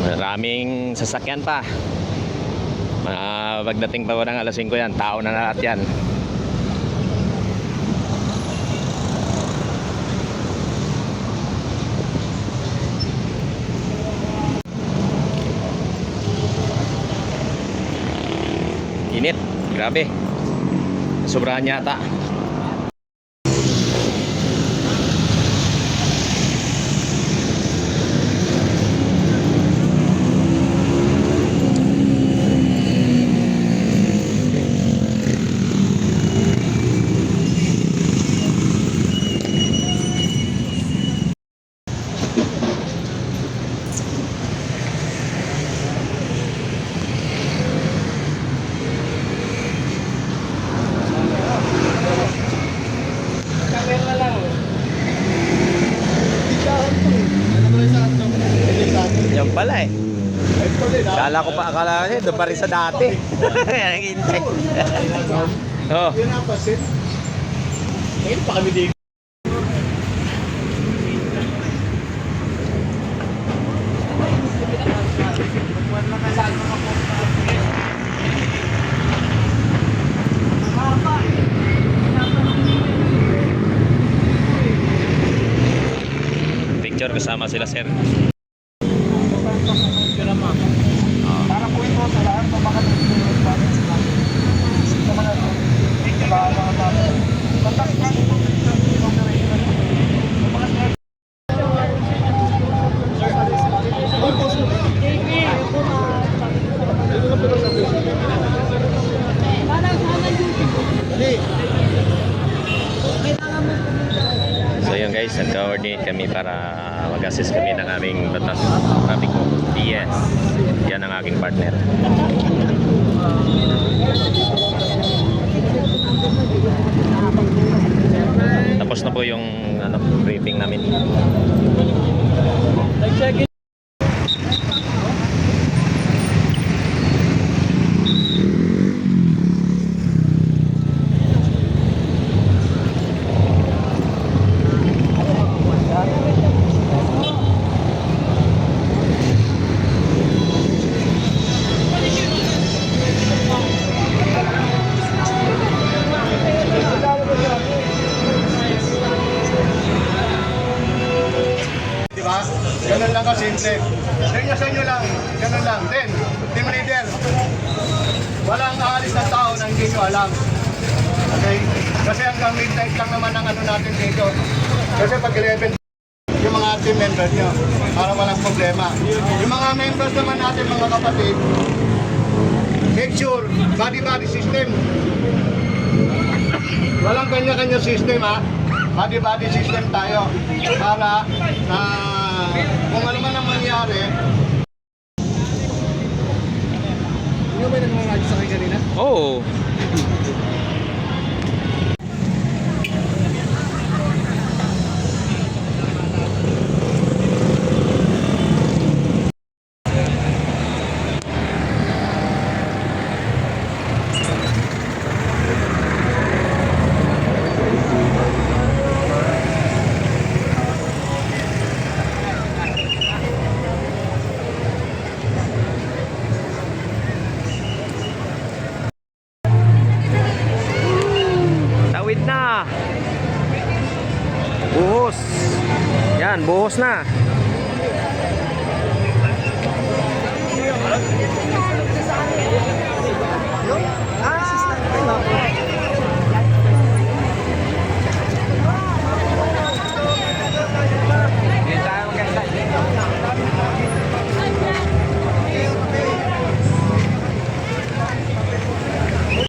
Maraming sasakyan pa. Pagdating pa ng alas 5 yan, tao na lahat yan. Init, grabe. Sobrahan yata. Yan pala eh. Akala ko doon pa rin sa dati. Naghihintay. Oh. Yun ang pasin. Ngayon pa kami dito. Picture kasama sila sir. Para po ito sa lahat ng mga nagsimulat sila. Sa mga So yun guys, nag-coordinate kami para mag-assist kami ng aming batas. Sabi ko, yes, yan ang aking partner. Tapos na po yung briefing namin. Ganun lang kasimple. Sa inyo lang. Ganun lang. Then, team leader, walang aalis na tao na hindi nyo alam. Okay? Kasi hanggang midnight lang naman ang ano natin dito. Kasi pag 11, yung mga team members nyo, para walang problema. Yung mga members naman natin, mga kapatid, make sure, body-body system. Walang kanya-kanya system ha. Body-body system tayo. Para kung ano man ang mangyari. Hindi ba nang-radyo sa akin kanina? Oo. Na buhos yan, buhos na.